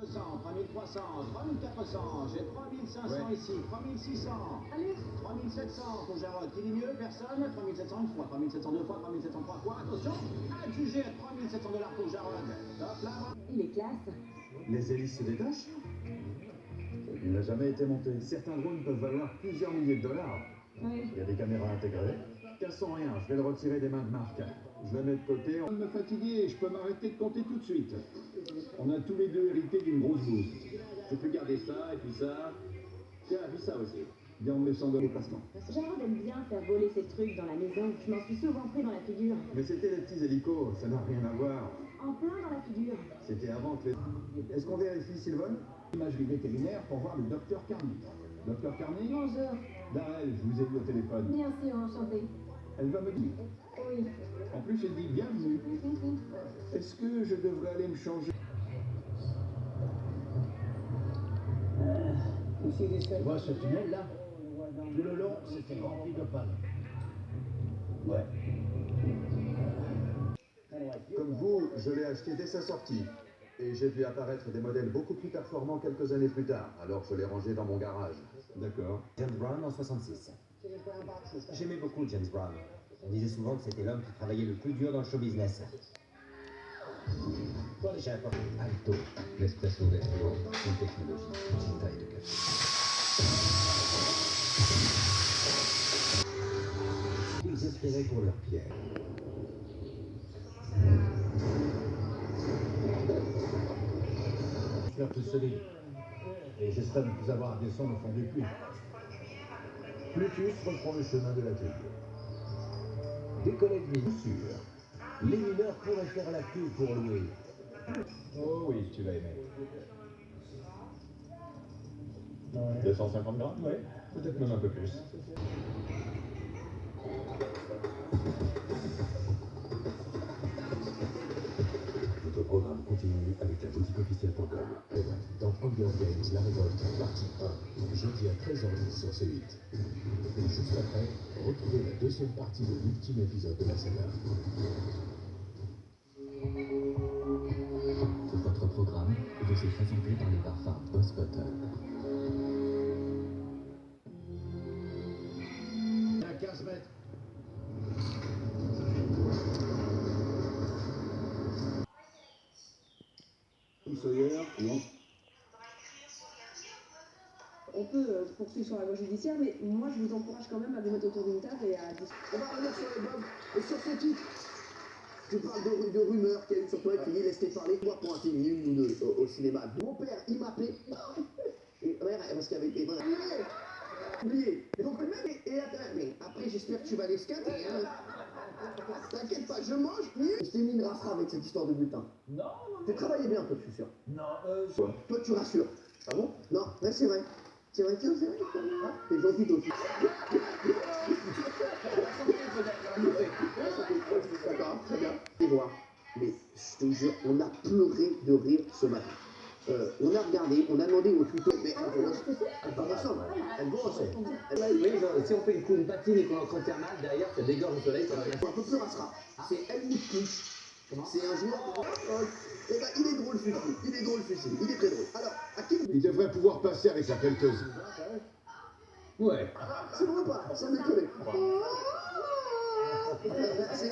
200, 3300, 3400, j'ai 3500 ici, 3600, allez, 3700 pour Jarod, qui dit mieux, personne, 3700 une fois, 3700 deux fois, 3700 trois fois, attention, adjugé à 3700 $ pour Jarod, hop là, il est classe. Les hélices se détachent? Il n'a jamais été monté. Certains drones peuvent valoir plusieurs milliers de dollars. Oui. Il y a des caméras intégrées. Cassons rien, je vais le retirer des mains de Marc. Je le mets de côté. On me fatiguer, je peux m'arrêter de compter tout de suite. On a tous les deux hérité d'une grosse bouse. Je peux garder ça, et puis ça. Tiens, puis ça aussi. Garde mes 100 $ au placement. Jarod aime bien faire voler ses trucs dans la maison. Je m'en suis souvent pris dans la figure. Mais c'était les petits hélicos, ça n'a rien à voir. En plein dans la figure. C'était avant que les... Est-ce qu'on vérifie s'ils volent? Imagerie vétérinaire pour voir le docteur Carney. Docteur Carney? Bonjour. Darrell, je vous ai vu au téléphone. Bien sûr, enchantée. Elle va me dire. Oui. En plus, elle dit bienvenue. Est-ce que je devrais aller me changer? Tu vois ce tunnel-là? Tout le long, c'était rempli d'opale. Ouais. Comme vous, je l'ai acheté dès sa sortie. Et j'ai vu apparaître des modèles beaucoup plus performants quelques années plus tard. Alors je l'ai rangé dans mon garage. D'accord. James Brown en 66. J'aimais beaucoup James Brown. On disait souvent que c'était l'homme qui travaillait le plus dur dans le show business. J'ai apporté Alto, l'espresso vertueux, une technologie petite taille de café. Ils espéraient pour leur pierre. J'espère plus solide. Et j'espère ne plus avoir à descendre au fond des puits. Plutus reprend le chemin de l'atelier. Des collègues bien sûr. Les mineurs pourraient faire la queue pour louer. Oh oui, tu vas aimer. 250 grammes? Oui, peut-être même un peu plus. Notre programme continue avec la boutique officielle.com. Dans Hunger Games, la révolte, partie 1, jeudi à 13h10 sur C8. Et juste après, retrouvez la deuxième partie de l'ultime épisode de la saga. Votre programme vous est présenté par les parfums Boss Button. À 15 mètres. Sawyer, non. On peut poursuivre sur la voie judiciaire, mais moi je vous encourage quand même à vous mettre autour d'une table et à discuter. On va revenir sur les blogs et sur ce titre. Tu parles de rumeurs qu'il y a eu sur toi et qui laisse parler. Moi, pour un film, une ou deux au cinéma. Mon père, il m'appelait. Et parce qu'il y avait des bonnes. Oublié. Et donc, et après, j'espère que tu vas les scatter. Hein. T'inquiète pas, je mange. Je t'ai mis une rafra avec cette histoire de bulletin. Non, Tu travaillais bien, toi, je suis sûr. non, Toi, tu rassures. Ah bon? Non, ouais, c'est vrai. C'est vrai, tiens, c'est vrai. Hein, t'es gentil, toi aussi. D'accord, très bien. Et voir. Mais je te jure, on a pleuré de rire ce matin. On a regardé, on a demandé au tuto, mais elles vont ensemble. Elles vont ensemble. Oui, genre, si on fait une patine et qu'on entretient mal, derrière, ça dégorge au soleil, ça va bien. Un peu plus rassera. C'est Helmut Kusch. C'est un joueur. Eh ben, il est drôle, Fusil. Il est drôle, Fusil. Il est très drôle. Alors, à qui Il devrait pouvoir passer avec sa pelleteuse. Ouais. c'est vrai pas, sans déconner. C'est